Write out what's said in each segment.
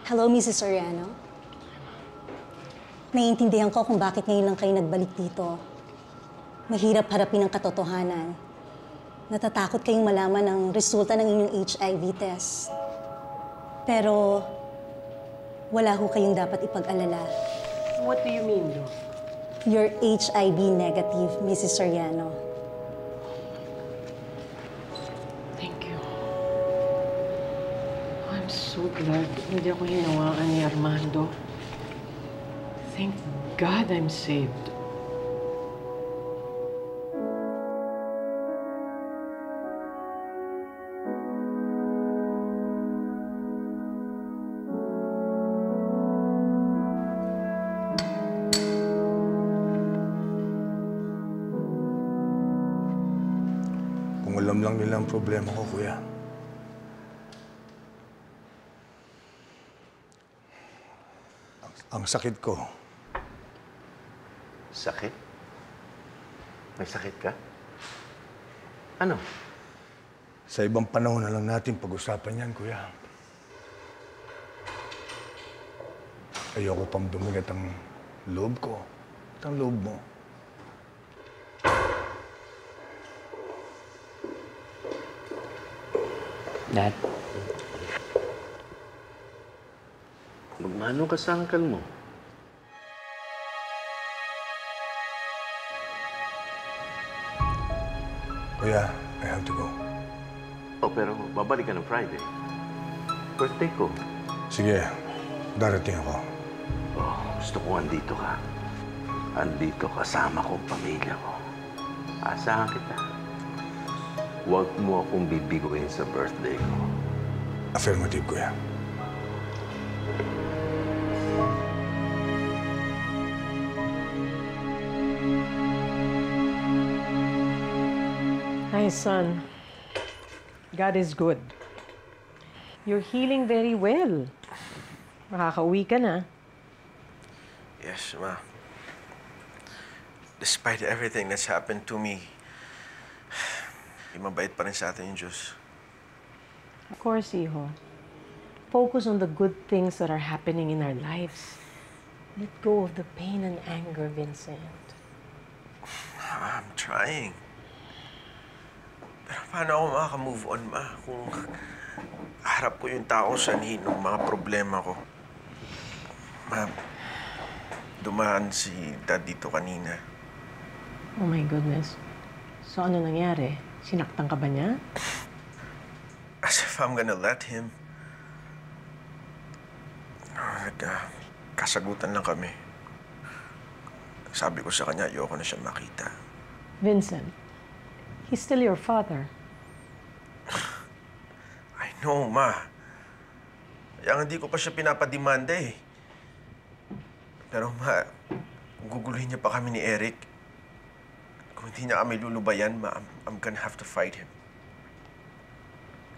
Hello, Mrs. Soriano. Naiintindihan ko kung bakit ngayon lang kayo nagbalik dito. Mahirap harapin ang katotohanan. Natatakot kayong malaman ang resulta ng inyong HIV test. Pero wala ho kayong dapat ipag-alala. What do you mean, Doc? You're HIV negative, Mrs. Soriano. Thank you. I'm so glad hindi ako hinawaan ni Armando. Thank God I'm saved. Kung alam lang nila ang problema ko, kuya. Ang sakit ko. Sakit? May sakit ka? Ano? Sa ibang panahon na lang natin pag-usapan yan, kuya. Ayoko pang dumigat ang loob ko at ang loob mo. Dad? Magmano ka sa angkal mo? Kuya, I have to go. Oh, pero babalik ka ng Friday. Birthday ko. Sige, darating ako. Oh, gusto ko andito ka. Andito kasama ko ang pamilya ko. Asahan kita. Huwag mo akong bibiguin sa birthday ko. Affirmative, kuya. Hi, son. God is good. You're healing very well. Makakauwi ka na. Yes, Ma. Despite everything that's happened to me, mabait pa rin sa atin yung Diyos. Of course, hijo. Focus on the good things that are happening in our lives. Let go of the pain and anger, Vincent. I'm trying. Pero paano ako makaka-move on, Ma? Kung harap ko yung tao sa ng mga problema ko. Ma, dumaan si Dad dito kanina. Oh my goodness. So ano nangyari? Sinaktan ka ba niya? As if I'm gonna let him. Kasagutan lang kami. Sabi ko sa kanya, ayoko na siya makita. Vincent, he's still your father. I know, Ma. Kaya hindi ko pa siya pinapademanda eh. Pero Ma, kung guguluhin niya pa kami ni Eric, kung hindi niya kami lulubayan, Ma, I'm gonna have to fight him.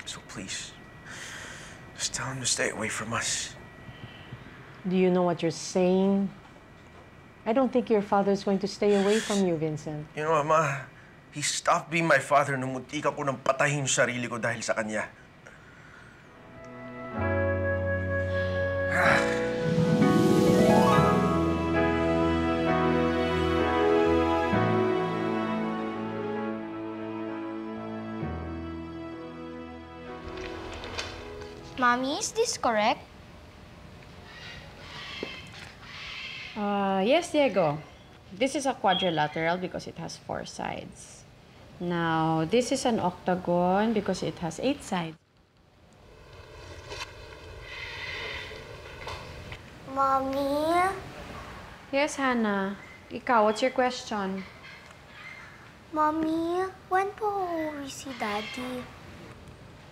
So please, just tell him to stay away from us. Do you know what you're saying? I don't think your father's going to stay away from you, Vincent. You know, Ma, he stopped being my father nung muntik ako nang patayin yung sarili ko dahil sa kanya. Mommy, is this correct? Yes, Diego. This is a quadrilateral because it has 4 sides. Now, this is an octagon because it has 8 sides. Mommy? Yes, Hannah. Ikaw, what's your question? Mommy, when po uuwi si Daddy?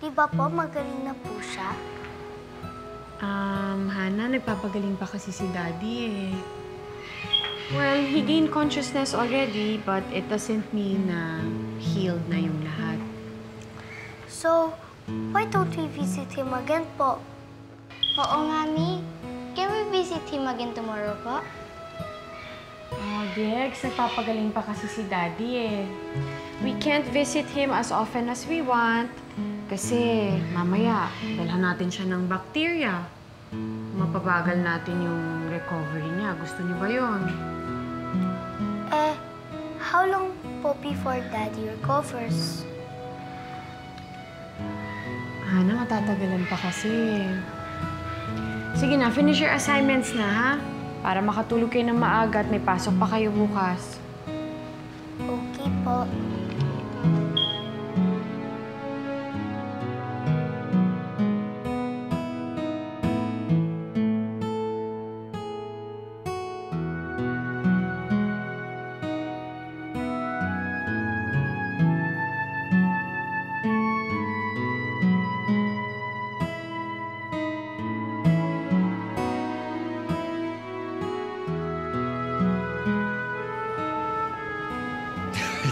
Di ba po magaling na po siya? Hannah, nagpapagaling pa kasi si Daddy eh. Well, he gained consciousness already, but it doesn't mean na healed na yung lahat. So, why don't we visit him again po? Oo, Mami. Can we visit him again tomorrow po? Oh, Dex, nagpapagaling pa kasi si Daddy eh. We can't visit him as often as we want kasi mamaya dalhan natin siya ng bacteria. mapabagal natin yung recovery niya. Gusto niyo ba yun? How long po before Daddy recovers? Hana, matatagalan pa kasi. Sige na, finish your assignments na, ha? Para makatulog kayo ng maaga at may pasok pa kayo bukas. Okay po.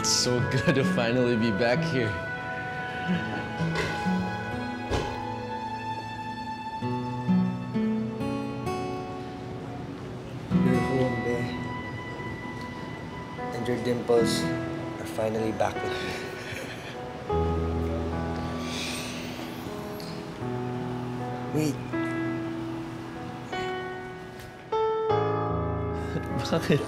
It's so good to finally be back here. Beautiful, Be. And your dimples are finally back with me. Wait. Bakit?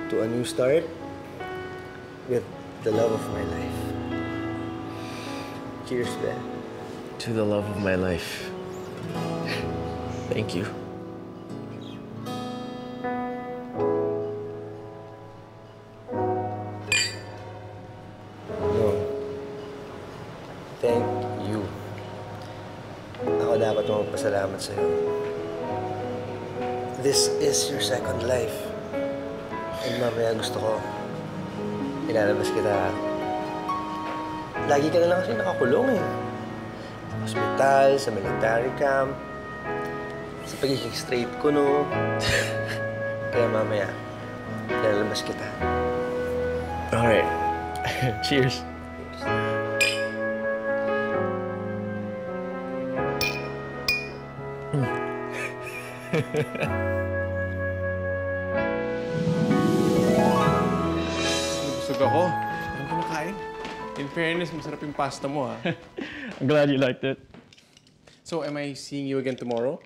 To a new start with the love of my life. Cheers, Ben. To the love of my life. Thank you. No. Thank you. Ako dapat magpasalamat sa'yo. This is your second life. And mamaya gusto ko, ilalabas kita. Lagi ka na lang kasi nakakulong eh. Sa hospital, sa military camp, sa pagiging straight ko, no? Kaya mamaya, ilalabas kita. Alright. Cheers. Busog ako. Ano ko nakain? In fairness, masarap yung pasta mo, ha? I'm glad you liked it. So, am I seeing you again tomorrow?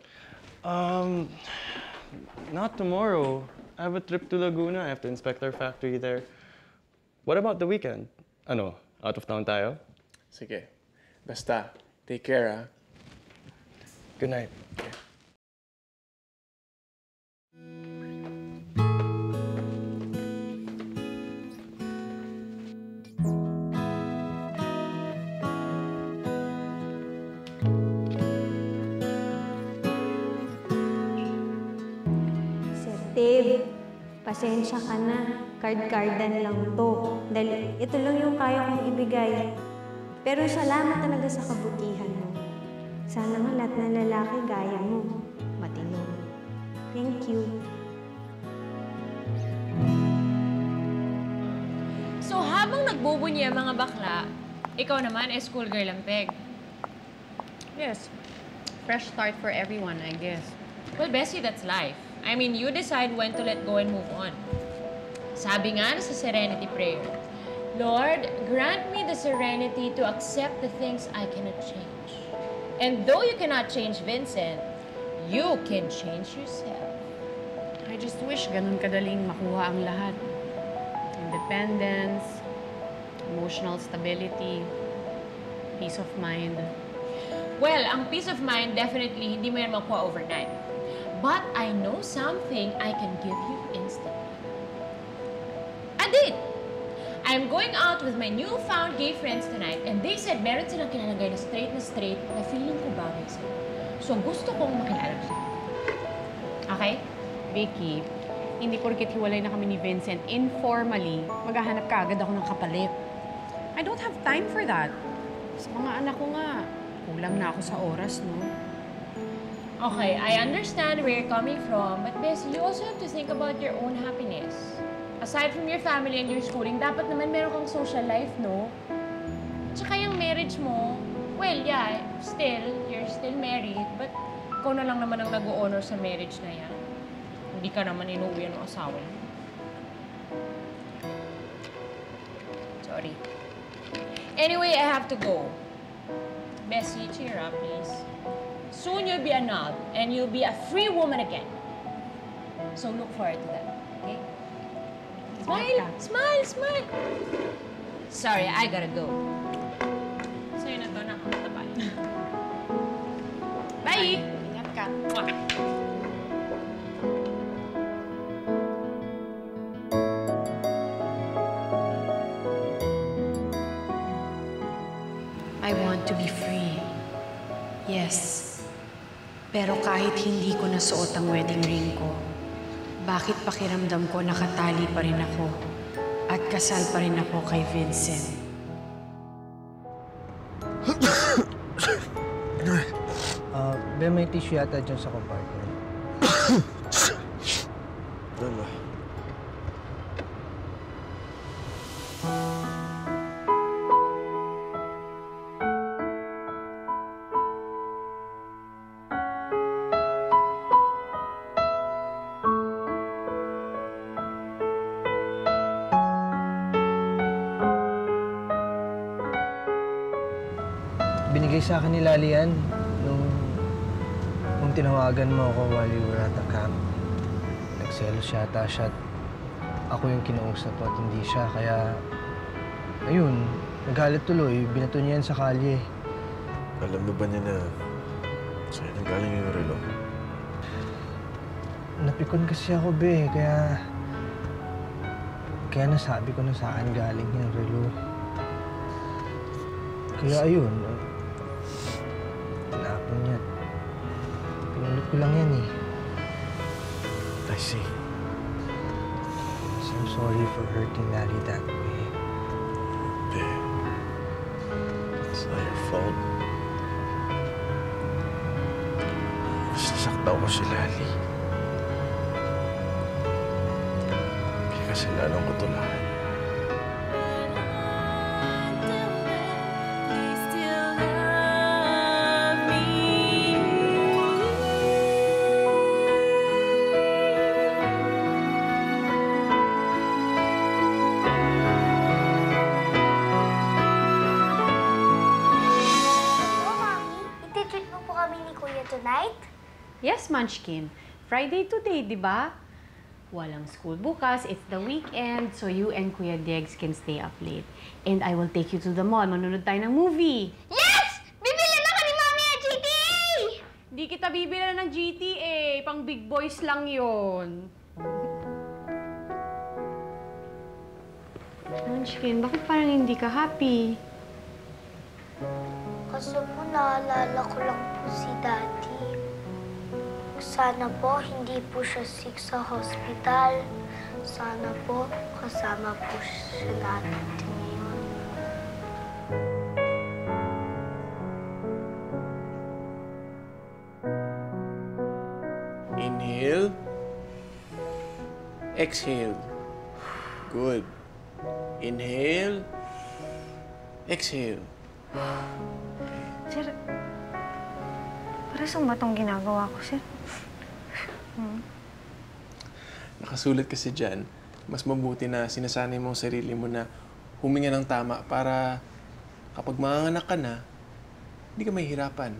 Not tomorrow. I have a trip to Laguna. I have to inspect our factory there. What about the weekend? Ano, out of town tayo? Sige. Basta, take care, ha? Good night. Sir Dave, pasensya ka na. Card-cardan lang to. Dahil ito lang yung kaya kong ibigay. Pero salamat talaga sa kabutihan mo. Sana nga lahat ng lalaki gaya mo. Matino. Thank you. So habang nagbubunyi ang mga bakla, ikaw naman schoolgirl ang peg. Yes. Fresh start for everyone, I guess. Well, Bessie, that's life. I mean, you decide when to let go and move on. Sabi nga sa Serenity Prayer, Lord, grant me the serenity to accept the things I cannot change. And though you cannot change Vincent, you can change yourself. I just wish ganun kadaling makuha ang lahat. Independence, emotional stability, peace of mind. Well, ang peace of mind, definitely, hindi mo yan makuha overnight. But I know something I can give you instantly. A date! I'm going out with my newfound gay friends tonight and they said meron silang kinalagay na straight na feeling ko bagay sa'yo. So gusto kong makilala siya. Okay? Vicky, hindi porket hiwalay na kami ni Vincent, informally, maghahanap ka agad ako ng kapalit. I don't have time for that. Sa mga anak ko nga, kulang na ako sa oras, no? Okay, I understand where you're coming from, but Bessie, you also have to think about your own happiness. Aside from your family and your schooling, dapat naman meron kang social life, no? Tsaka yung marriage mo, well, yeah, you're still married, but ikaw na lang naman ang nag-o-honor sa marriage na yan. Hindi ka naman inuwi ng asawa mo. Sorry. Anyway, I have to go. Bessie, cheer up, please. Soon you'll be annulled, and you'll be a free woman again. So look forward to that, okay? Smile! Smile! Smile! Sorry, I gotta go. Sa'yo na to, nakatabay. Bye! Ingat ka. Mwah. I want to be free. Yes. Pero kahit hindi ko nasuot ang wedding ring ko, bakit pakiramdam ko nakatali pa rin ako at kasal pa rin ako kay Vincent? Ben, may tissue yata dyan sa compartment. Doon ba? Binigay sa akin ni Lali yan nung tinawagan mo ako while you were at the camp. Nagselos yata siya at ako yung kinausap at hindi siya. Kaya, ayun, nagalit tuloy. Binato niya yan sa kalye. Alam mo ba niya na sa'yo nang galing yung relo? Napikon kasi ako, be. Kaya nasabi ko na sa akin galing yung relo. Kaya ayun, tinapon niya. Pinulot ko lang yan eh. I see. So I'm sorry for hurting Lali that way. Babe, it's not your fault. Sasaktan ko si Lali. Kaya kasalanan ko to lahat. Tonight? Yes, Munchkin. Friday today, di ba? Walang school bukas, it's the weekend, so you and Kuya Degs can stay up late. And I will take you to the mall. Manunod tayo ng movie. Yes! Bibili na ka ni Mami ng GTA! Di kita bibili ng GTA. Pang big boys lang yon. Munchkin, bakit parang hindi ka happy? Kasi po naalala ko lang po si Daddy. Sana po hindi po siya sick sa hospital. Sana po kasama po siya natin ngayon. Inhale. Exhale. Good. Inhale. Exhale. Sir, para saan ba itong ginagawa ko, sir? Nakasulat kasi dyan, mas mabuti na sinasanay mo ang sarili mo na huminga ng tama para kapag manganganak ka na, hindi ka mahihirapan.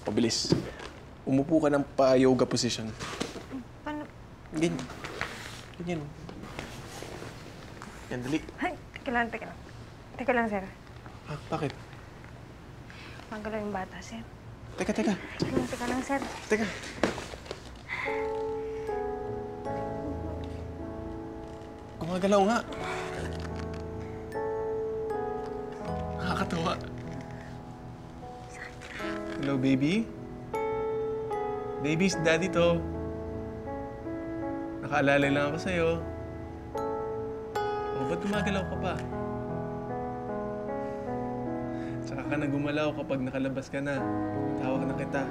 Pabilis. Umupo ka ng pa-yoga position. Paano? Ganyan. Ganyan. Yan, dali. Ay, teka lang. Teka lang, sir. Ah, bakit? Magalaw yung bata, sir. Teka. Teka lang, sir. Teka. Gumagalaw nga. Nakakatawa. Hello, baby? Baby, si Daddy to. Nakaalala lang ako sa'yo. O, ba't gumagalaw ka pa? Tsaka ka na gumalaw kapag nakalabas ka na. Tawag na kita.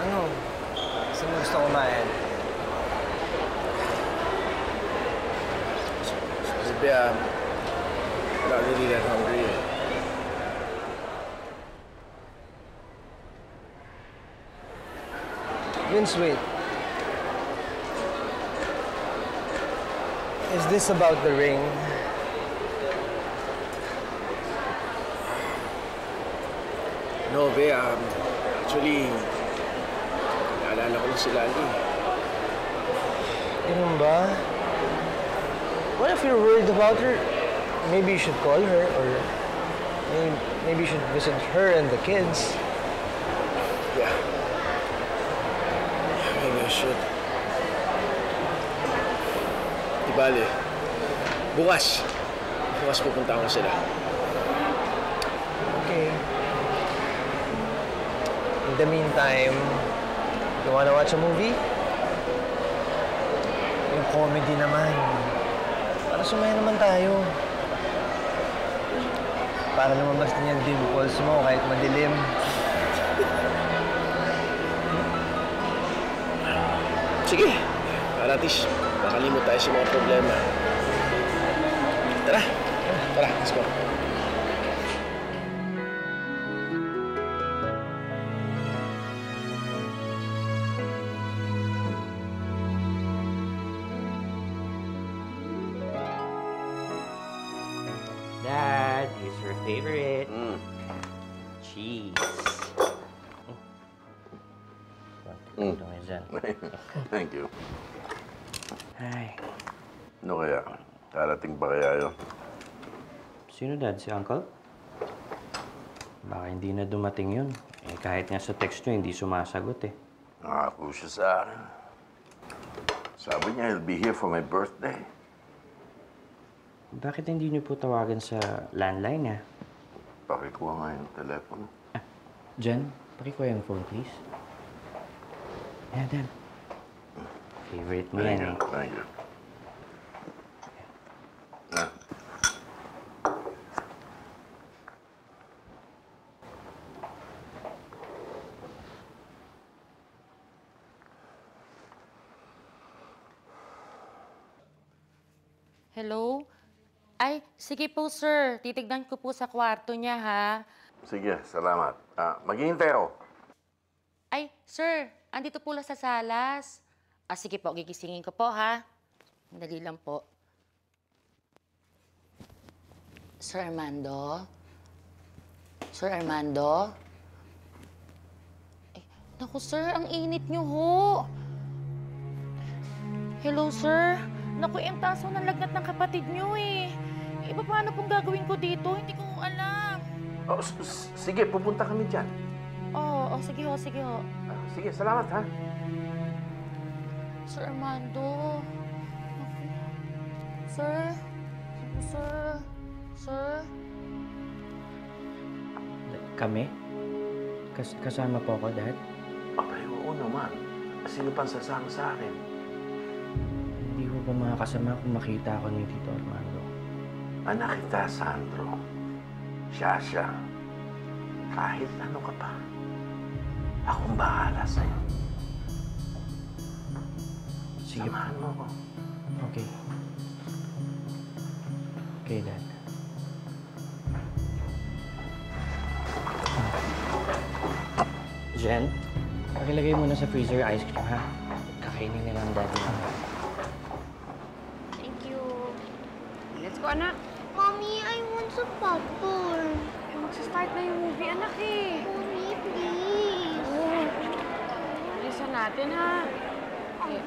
Ano? Saan mo gusto kumain? Maybe not really that hungry. Vince, wait. Is this about the ring? No, be, actually, naalala ko lang si Lali. Ganun ba? What if you're worried about her? Maybe you should call her, or maybe you should visit her and the kids. Yeah. Maybe I should. Di bale. Bukas. Bukas pupunta ako sila. Okay. In the meantime, you wanna watch a movie? Yung comedy naman. Para sumaya naman tayo. Para lumabas din yung dimples mo kahit madilim. Sige. Para at least makalimot tayo sa mga problema. Tara. Tara, let's go. Dad, here's your favorite. Cheese. Thank you. Ay. Ano kaya? Darating pa kaya yun? Sino, Dad? Si Uncle? Baka hindi na dumating yun. Eh, kahit nga sa text nyo, hindi sumasagot eh. Nangako siya sa akin. Sabi niya, he'll be here for my birthday. Bakit hindi nyo po tawagan sa landline, ha? Pakikuha nga yung telepono. Jen, pakikuha yung phone, please. Yeah, Dad. Favorite mo yan, eh. Thank you. Hello? Ay, sige po, sir. Titignan ko po sa kwarto niya, ha? Sige, salamat. Maghihintay ako. Ay, sir, andito po lang sa salas. Sige po, gigisingin ko po, ha? Dali lang po. Sir Armando? Sir Armando? Ay, naku, sir, ang init niyo ho. Hello, sir? Naku, yung taso ng lagnat ng kapatid niyo, eh. Iba paano pong gagawin ko dito? Hindi ko alam. Oh, sige, pupunta kami dyan. Sige ho, sige ho. Sige, salamat, ha? Sir Armando. Sir? Sir? Sir? Kami? Kasama po ako, Dad? Abay, oo naman. Sino pang sasama sa akin? Hindi ko pa makakasama kung makita ako ni Tito Armando. Anak kita, Sandro. Siya. Kahit ano ka pa, akong bahala sa'yo. Sige. Samahan mo ko. Okay. Okay, Dad. Jen, pakilagay mo na sa freezer ice cream, ha? Kakainin nila ang daddy mo. Thank you. Let's go, anak. Mommy, I want some popcorn. Magsa-start na yung movie, anak, eh. Mommy, please. Bilisan natin, ha? Okay.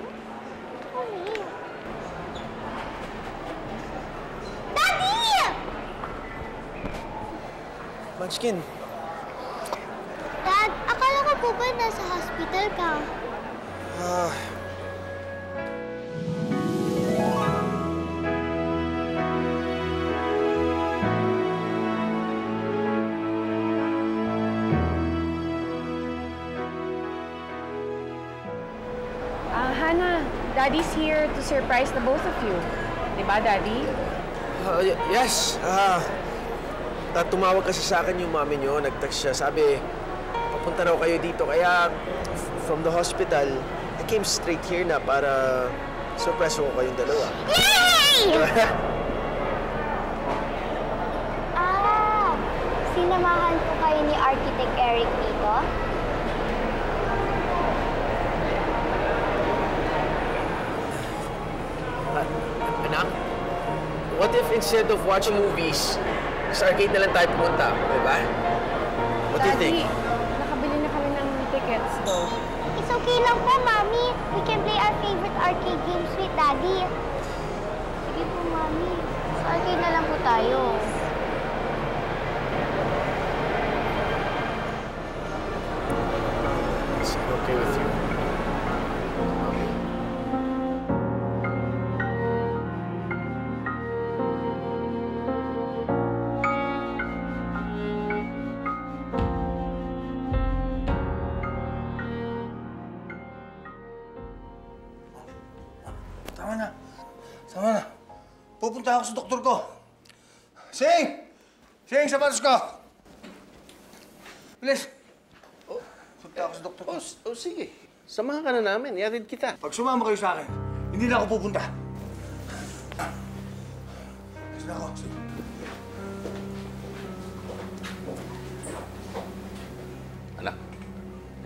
Mommy. Daddy! Munchkin, Dad, akala ko po ba nasa hospital ka? Tara na. Daddy's here to surprise the both of you. Diba, Daddy? Yes. Tumawag kasi sa akin yung mami niyo. Nag-text siya. Sabi, papunta raw kayo dito. Kaya, from the hospital, I came straight here na para surprise ko kayong dalawa. Yay! Sinamahan po kayo ni Architect Eric dito? Anak, what if instead of watching movies, sa arcade na lang tayo pumunta, diba? What do you think? Daddy, nakabili na kami ng tickets, though. It's okay lang po, Mami. We can play our favorite arcade games with Daddy. Sige po, Mami. Sa arcade na lang po tayo. Is it okay with you? Tama na. Tama na. Pupunta ako sa doktor ko. Sing! Sing, sapatos ko! Bilis! Punta ako sa doktor ko. Sige. Samahan ka na namin. Iatid kita. Pag sumama kayo sa akin, hindi na ako pupunta. Bilis na ako. Sige. Anak,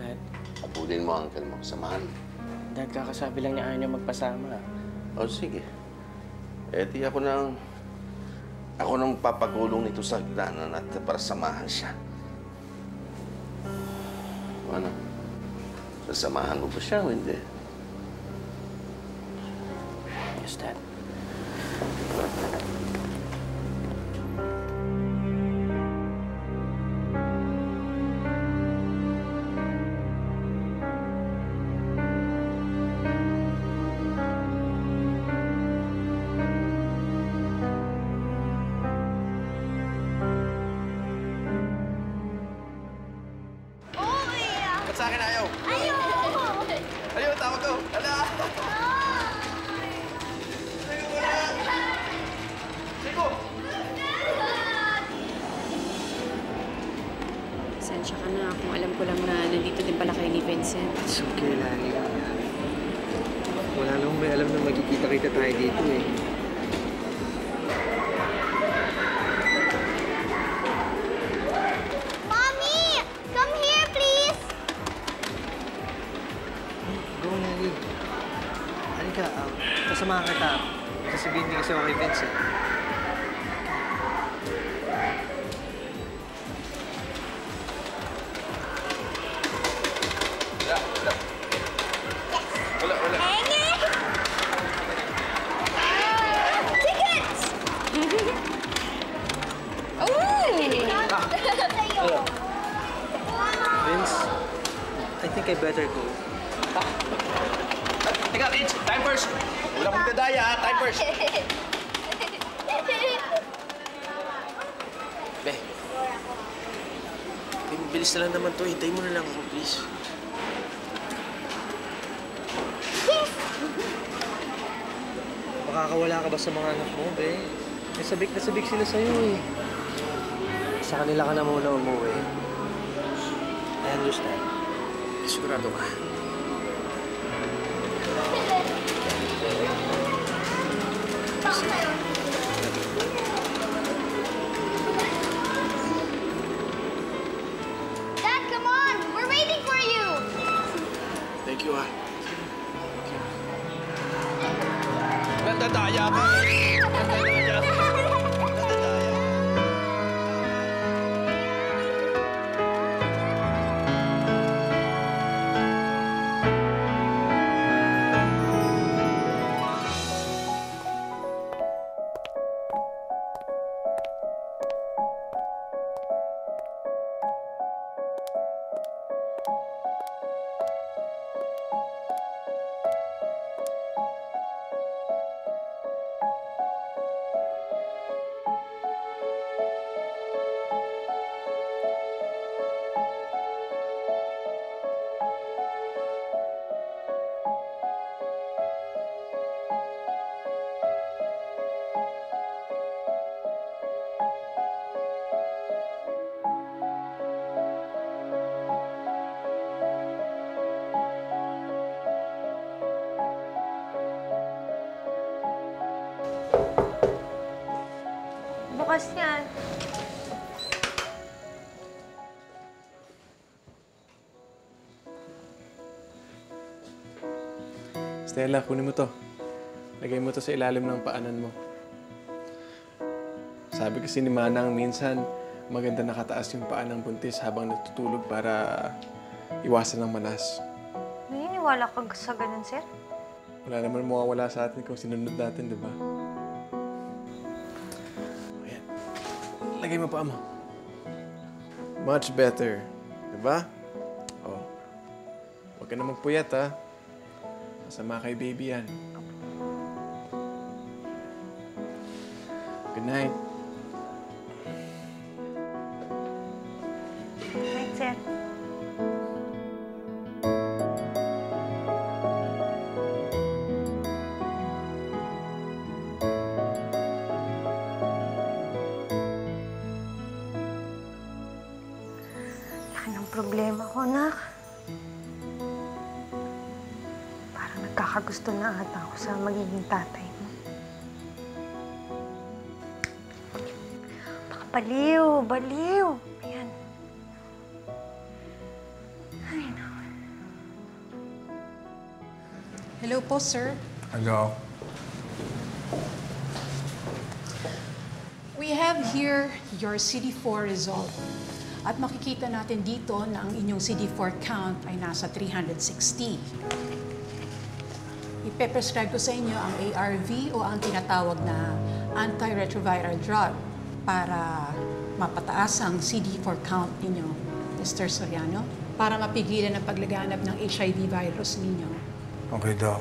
Dad, abulin mo ang uncle mo. Samahan. Dad, kakasabi lang niya ayaw niya magpasama. O, sige. Eh, di ako nang papagulong nito sa hagdanan at para samahan siya. Ano? Sasamahan mo ba siya o hindi? Yes, Dad. Ba't sa akin ayaw? Ayaw! Ayaw, tawag ko. Hala! Pasensya ka na kung alam ko lang na nandito din pala kayo ni Vincent. It's okay, Lani. Wala namang may alam na magkikita-kita tayo dito eh. Mommy! Come here, please! Go, Lani. Halika, kasamahan kita. Sasabihin din kasi ako kay Vincent. Wala. Tickets! Vince, I think I better go. Teka, kids! Time first! Wala kong dadaya, ha? Time first! Be, bilis na lang naman to. Hintayin mo na lang ako, please. Makakawala ka ba sa mga anak mo, be? Sabik na sabik sila sa'yo eh. Sa kanila ka na muna umuwi. I understand. Sigurado ka. Dad, come on! We're waiting for you! Thank you, ha. Nandadaya ka! Nandadaya ka! Nandadaya. bukas yan. Stella, kunin mo to. Lagay mo to sa ilalim ng paanan mo. Sabi kasi ni Manang, minsan maganda nakataas yung paa ng buntis habang natutulog para iwasan ng manas. Naniniwala ka sa ganun, sir? Wala naman mawawala sa atin kung sinunod natin, di ba? Ayan. Lagay mo paa mo. Much better. Di ba? Oh. Huwag ka na magpuyat, ha? Masama kay baby yan. Good night. Night, sir. Anong problema ko, anak? Parang nagkakagusto na ata ako sa magiging tatay mo. Baka baliw. Ayan. Ay, no. Hello po, sir. Hello. We have here your CD4 result. At makikita natin dito na ang inyong CD4 count ay nasa 360. Ipe-prescribe ko sa inyo ang ARV o ang tinatawag na antiretroviral drug para mapataas ang CD4 count ninyo, Mr. Soriano, para mapigilan ang paglaganap ng HIV virus ninyo. Okay, Doc.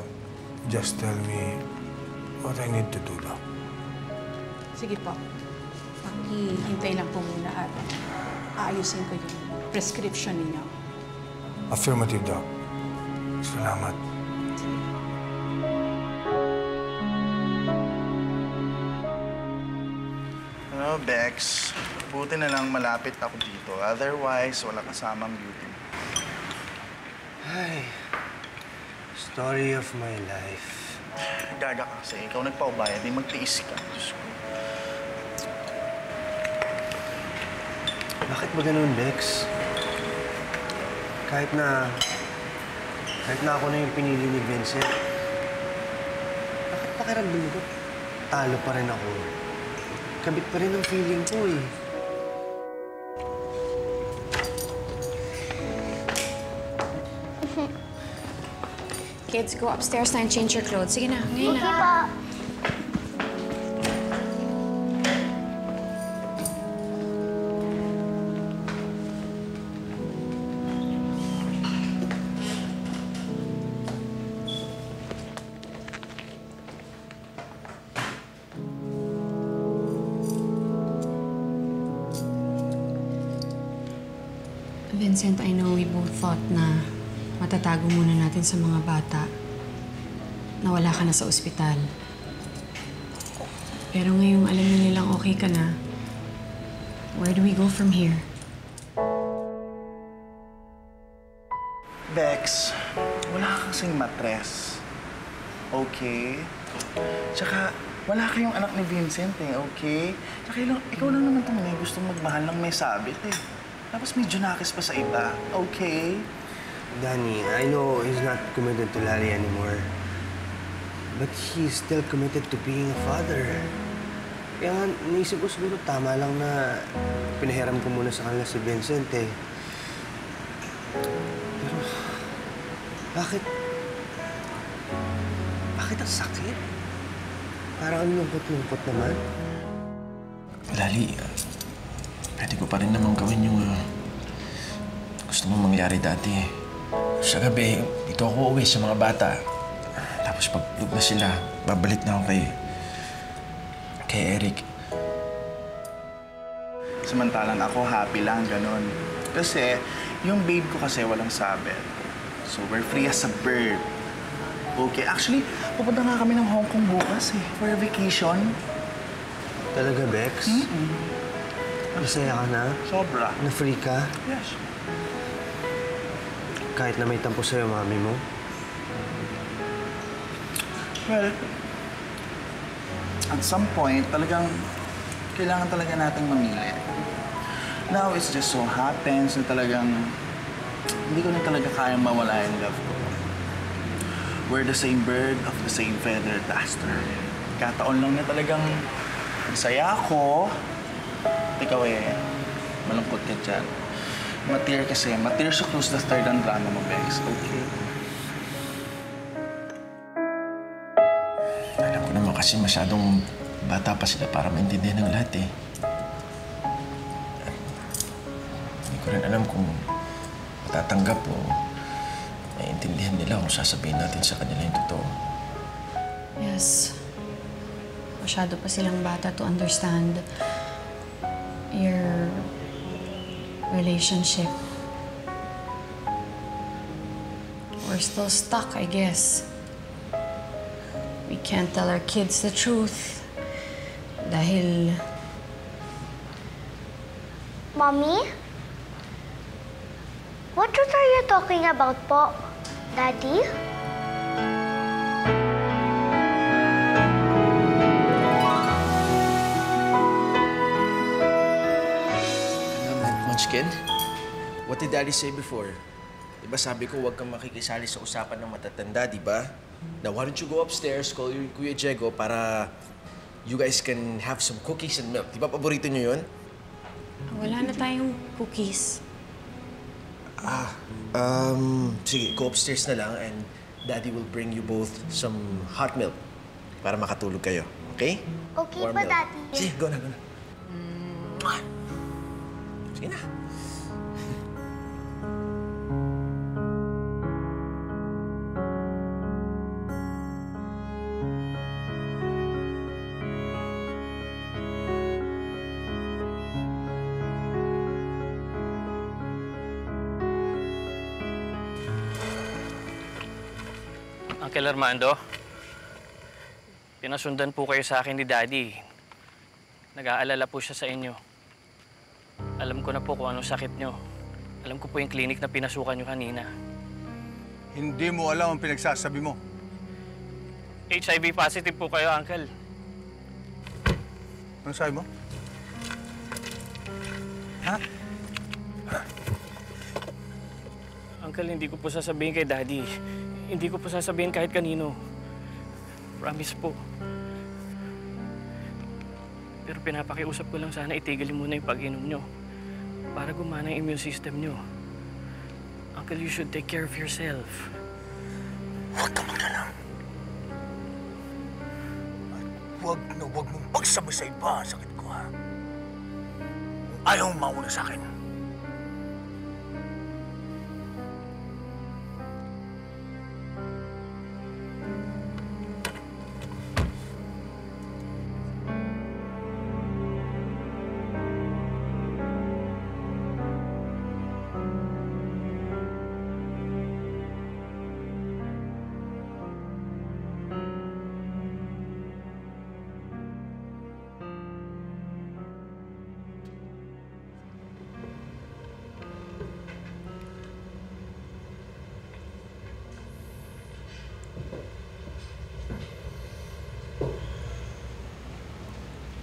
Just tell me what I need to do, Doc. Sige po. Pakihintay lang po muna at aayusin ko yung prescription ninyo. Affirmative, Doc. Salamat. Ano, Bex? Buti na lang malapit ako dito. Otherwise, wala kasamang beauty. Ay, story of my life. Gaga ka kasi. Ikaw nagpaubaya, di magtiis ka. Diyos ko. Bakit ba ganun, Bex? Kahit na ako na yung pinili ni Vincent, bakit pakiramdam ko? Talo pa rin ako. Kabit pa rin ang feeling ko, eh. Kids, go upstairs na and change your clothes. Sige na, ngayon na. Pa. Vincent, I know we both thought na matatago muna natin sa mga bata. Nawala ka na sa ospital. Pero ngayong alam na nilang okay ka na, where do we go from here? Bex, wala kasing matres. Okay? Tsaka, wala kayong anak ni Vincent eh, okay? Tsaka ikaw lang naman itong may gustong magmahal ng may sabit eh. Tapos medyo nakis pa sa iba, okay? Danny, I know he's not committed to Larry anymore. But he's still committed to being a father. Kaya nga, naisip ko siguro tama lang na pinahiram ko muna sa kanila si Vincent eh. Pero, bakit ang sakit? Parang ang lungkot-lungkot naman. Lali, pwede ko pa rin naman gawin yung gusto mong mangyari dati. Sa gabi, dito ako uuwi sa mga bata. Tapos pag tulog na sila, babalik na ako kay Eric. Samantalang ako, happy lang, ganun. Kasi, yung babe ko kasi walang sabit. So, we're free as a bird. Okay. Actually, pupunta nga kami ng Hong Kong bukas eh, for a vacation. Talaga, Bex? Masaya ka na? Sobra. Na-free ka? Yes. Kahit na may tampo sa'yo, mami mo? Well, at some point, talagang kailangan talaga nating mamili. Now, it's just so happens na talagang hindi ko na talaga kayang mawala yung love ko. We're the same bird of the same feather, Taster. Kataon lang na talagang masaya ako. Ikaw malungkot ka dyan. Matir kasi. Matir so close the third ang drama mo, Bex. Okay? Alam ko naman kasi masyadong bata pa sila para maintindihan ng lahat eh. Hindi ko rin alam kung matatanggap o naiintindihan nila kung sasabihin natin sa kanila yung totoo. Yes. Masyado pa silang bata to understand your relationship. We're still stuck, I guess. We can't tell our kids the truth dahil... Mommy? What truth are you talking about po, Daddy? Munchkin, what did Daddy say before? Diba sabi ko huwag kang makikisali sa usapan ng matatanda, diba? Now, why don't you go upstairs, call your Kuya Diego para you guys can have some cookies and milk. Diba paborito niyo yun? Wala na tayong cookies. Sige, go upstairs na lang and Daddy will bring you both some hot milk para makatulog kayo. Okay? Okay Warm pa, milk. Daddy. Sige, go na, go na. Sige na. Uncle Armando, pinasundan po kayo sa akin ni Daddy. Nag-aalala po siya sa inyo. Alam ko na po kung anong sakit nyo. Alam ko po yung clinic na pinasukan nyo kanina. Hindi mo alam ang pinagsasabi mo. HIV positive po kayo, Uncle. Ano sabi mo? Ha? Uncle, hindi ko po sasabihin kay Daddy. Hindi ko po sasabihin kahit kanino. Promise po. Pero pinapakiusap ko lang sana itigil muna yung pag-inom nyo para gumana yung immune system nyo. Uncle, you should take care of yourself. Huwag ka mag-alam. Huwag na huwag mong pagsama sa iba ang sakit ko, ha? Ayaw mong mauna sa akin.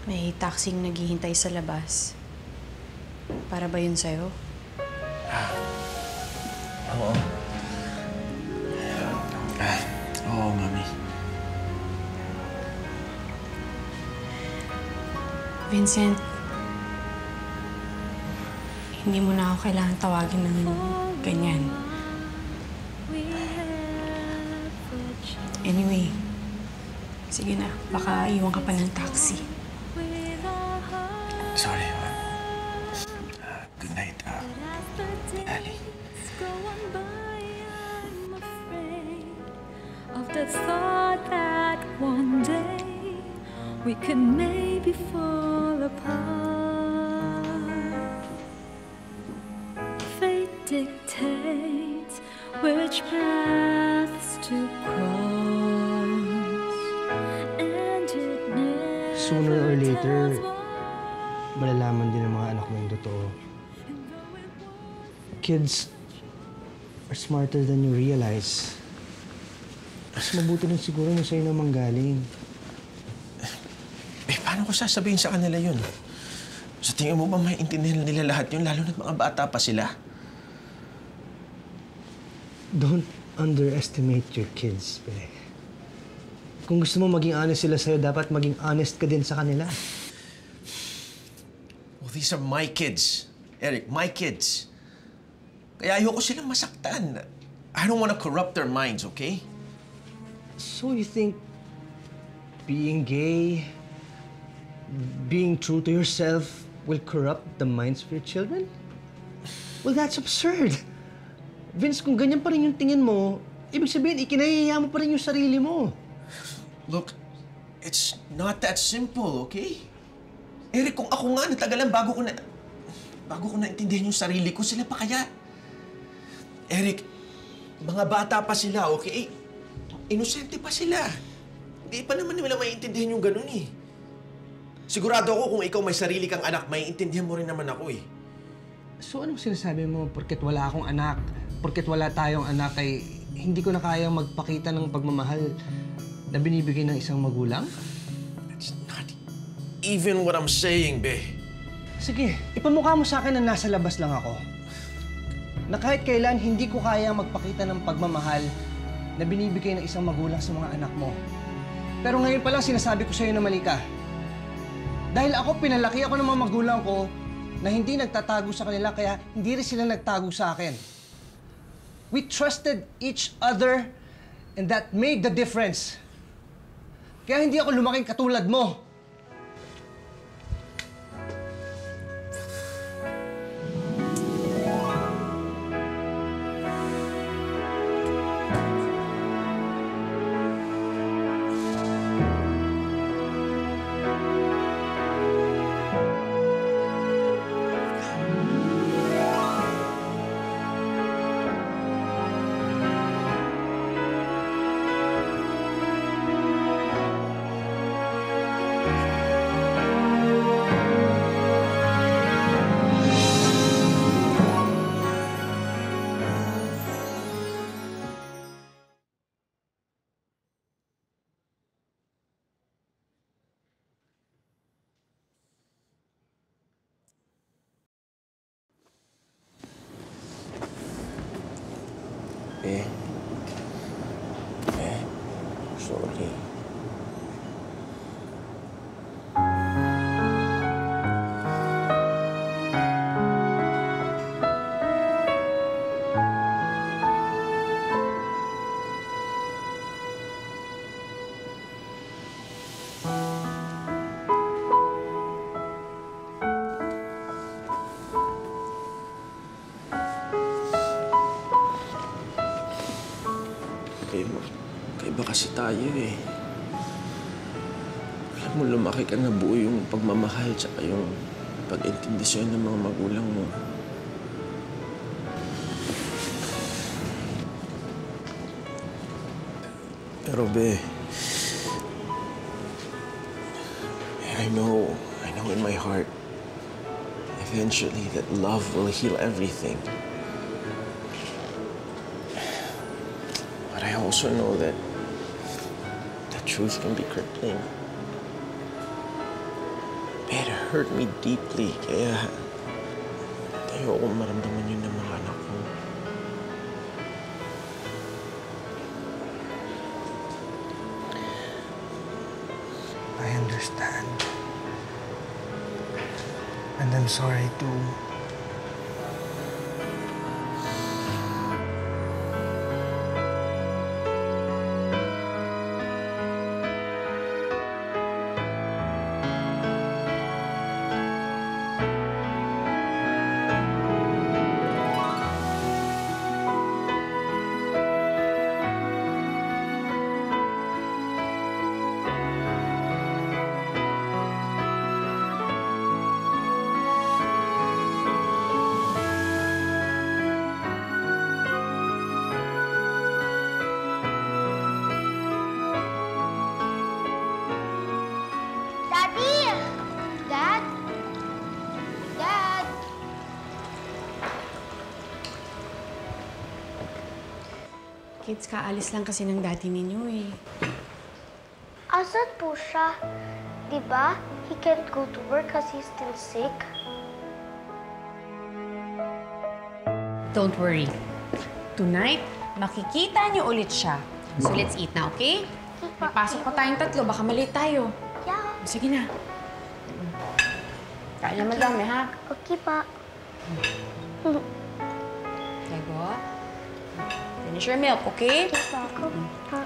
May taxing naghihintay sa labas. Para ba yun sa'yo? Oo. Oo, Mami. Vincent, hindi mo na ako kailangan tawagin ng ganyan. Anyway, sige na. Baka iwan ka pa ng taxi. Sorry, Ma'am. Good night, Ali. Of the thought that one day we could maybe fall apart. Fate dictates which paths to cross, and it never Sooner or later, malalaman din ng mga anak mo yung totoo. Kids are smarter than you realize. Mas mabuti rin siguro na sa'yo na manggaling. Paano ko ko sasabihin sa kanila yun? Sa tingin mo ba maiintindihan nila lahat yun, lalo na't mga bata pa sila? Don't underestimate your kids, Be. Kung gusto mo maging honest sila sa'yo, dapat maging honest ka din sa kanila. Well, these are my kids, Eric, my kids. Kaya ayoko silang masaktan. I don't want to corrupt their minds, okay? So you think being gay, being true to yourself will corrupt the minds of your children? Well, that's absurd. Vince, kung ganyan pa rin yung tingin mo, ibig sabihin, ikinahihiya mo pa rin yung sarili mo. Look, it's not that simple, okay? Eric, kung ako nga natagalan bago ko naintindihan yung sarili ko, sila pa kaya? Eric, mga bata pa sila, okay? Inosente pa sila. Hindi pa naman nila maiintindihan yung ganun eh. Sigurado ako kung ikaw may sarili kang anak, maiintindihan mo rin naman ako eh. So anong sinasabi mo, porket wala akong anak, porket wala tayong anak, ay hindi ko na kayang magpakita ng pagmamahal na binibigay ng isang magulang? That's not even what I'm saying, Be. Sige, ipamukha mo sa akin na nasa labas lang ako. Na kahit kailan hindi ko kayang magpakita ng pagmamahal na binibigay ng isang magulang sa mga anak mo. Pero ngayon pa lang sinasabi ko sa'yo na mali ka. Dahil pinalaki ako ng mga magulang ko na hindi nagtatago sa kanila, kaya hindi rin sila nagtago sa akin. We trusted each other and that made the difference. Kaya hindi ako lumaking katulad mo. Sorry. Kaiba kasi tayo eh. Alam mo, lumaki ka na buo yung pagmamahal tsaka yung pag-intindi sa'yo ng mga magulang mo. Pero Be, I know in my heart, eventually that love will heal everything. But I also know that the truth can be crippling. It hurt me deeply, kaya ayoko maramdaman yun ng mga anak ko. I understand. And I'm sorry too. Kids, kaalis lang kasi ng daddy ninyo eh. Asan po siya? Di ba? he can't go to work because he's still sick? Don't worry. Tonight, makikita niyo ulit siya. So let's eat na, okay? May pasok pa tayong tatlo, baka malate tayo. Yeah. Sige na. Kain na madami, ha? Okay pa. Diego, finish your milk, okay? Okay pa.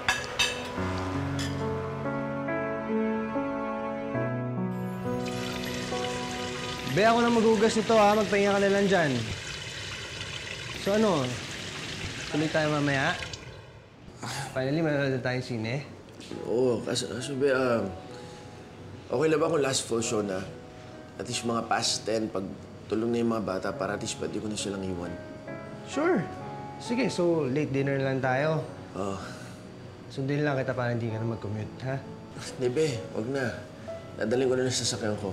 Be, ako na maghugas nito ha. Magpahinga ka na lang dyan. So ano? Tuloy tayo mamaya? Finally, manonood na tayong sine. Oo, kaso be, okay lang ba kung last full show na? At least mga past 10, pag tulong na yung mga bata, para at least pwede ko na silang iwan. Sure. Sige, so late dinner lang tayo. Oo. Sundin lang kita para hindi ka na mag-commute, ha? Hindi, be. Huwag na. Dadalhin ko na sa sasakyan ko.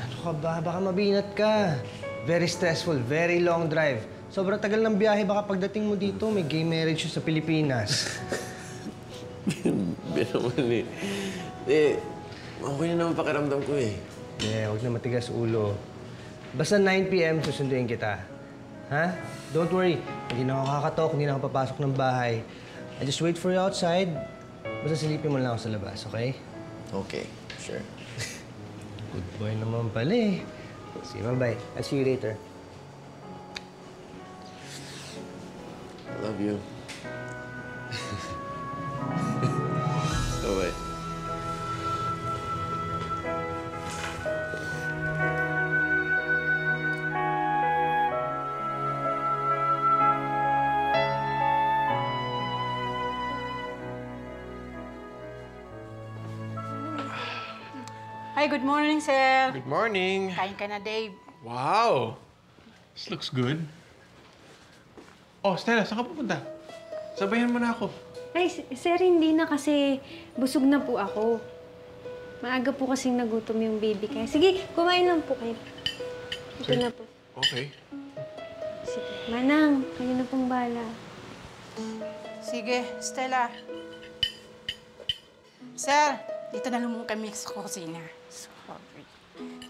Ano ka ba? Baka mabinat ka. Very stressful, very long drive. Sobrang tagal ng biyahe. Baka pagdating mo dito, may gay marriage sa Pilipinas. Be naman eh. Eh, okay na naman pakiramdam ko eh. Huwag na matigas ulo. Basta 9 p.m. susunduin kita. Ha? Don't worry. Hindi na ako kakatok, hindi na ako papasok ng bahay. I just wait for you outside. Basta silipin mo lang ako sa labas, okay? Okay, sure. Good boy naman pala eh. Sige, bye. I'll see you later. I love you. Bye-bye. Hi, good morning, sir. Good morning. Kain ka na, Dave. Wow! This looks good. Oh, Stella, saan ka pupunta? Sabayan mo na ako. Ay, sir, hindi na kasi busog na po ako. Maaga po kasing nagutom yung baby kaya. Sige, kumain lang po kayo. Ito na po. Okay. Sige. Manang, kayo na pong bala. Sige, Stella. Sir, dito na lang muna kami sa kusina. Sorry.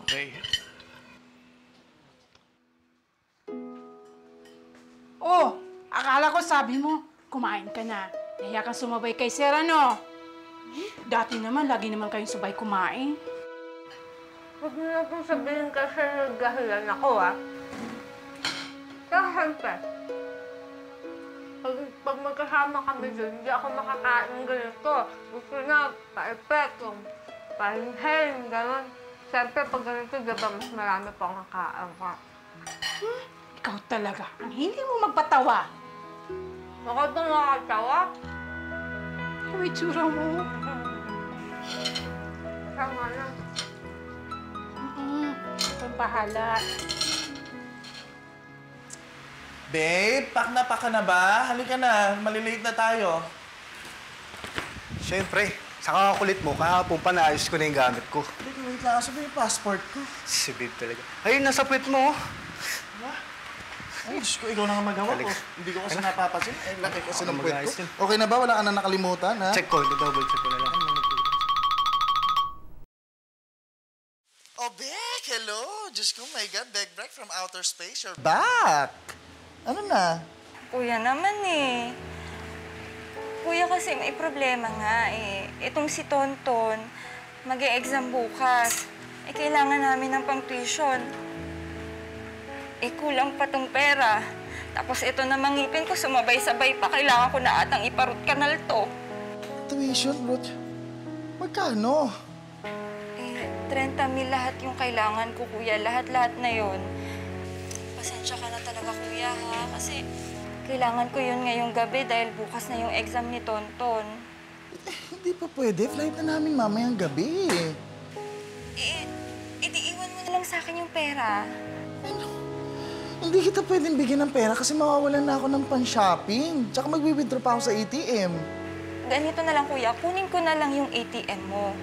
Okay. Oh, akala ko sabi mo, kumain ka na. Nahiya kang sumabay kay Sir, ano? Dati naman, lagi naman kayong sabay kumain. Huwag mo na pong sabihin kasi naggahilan ako, ah. Kaya siyempre, pag magkasama kami dun, hindi ako makakain ng ganito. Gusto na, pa-epekong, pa-inhale, gano'n. Siyempre, pag ganito, diba, mas marami pang kakain ka. Ikaw talaga, ang hindi mo magpatawa. Ako itong makatawa? Ano itsura mo? Tama na. Itong bahala. Babe, pack na ba? Halika na, malilate na tayo. Siyempre, saka kulit mo, kahapon pa naayos ko na yung gamit ko. Wait lang, asa ba yung passport ko? Si babe talaga. Ayun, nasa puwet mo. Ay, Diyos ko, ikaw na nga magawa ko. Hindi ko kasi napapansin. Eh, laki kasi ng puwet ko. mag-ayos din. Okay na ba? Wala ka na nakalimutan, ha? Check ko, double check ko na lang. Oh, Beck! Hello! Diyos ko, my God, Beck Breck from outer space. You're back! Ano na? Kuya naman eh. Kuya kasi may problema nga eh. Itong si Tonton, mag-e-exam bukas. Eh, kailangan namin ng pang-tuition. Eh, kulang pa tong pera. Tapos ito na mangipin ko, sumabay-sabay pa. Kailangan ko na atang iparut kanal to. Tuition, Ruth? Magkano? Eh, 30,000 lahat yung kailangan ko, kuya. Lahat-lahat na yon. Pasensya ka na talaga, kuya, ha? Kasi kailangan ko yun ngayong gabi dahil bukas na yung exam ni Tonton. Hindi pa pwede. Flight na namin mamayang gabi. Iiwan mo na lang sa akin yung pera. Hindi kita pwedeng bigyan ng pera kasi mawawalan na ako ng pan-shopping. Tsaka magwi-withdraw pa ako sa ATM. Ganito na lang, kuya. Kunin ko na lang yung ATM mo.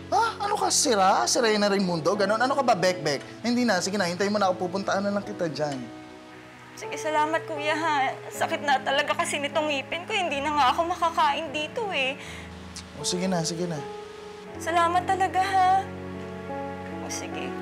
Ha? Ano ka, sira? Sirayin na rin mundo? Ganon? Ano ka ba, Bek? Hindi na. Sige na, hintayin mo na ako. Pupuntaan na lang kita dyan. Sige, salamat, kuya, ha. Sakit na talaga kasi nitong ngipin ko. Hindi na nga ako makakain dito, eh. O, sige na, sige na. Salamat talaga, ha. sige.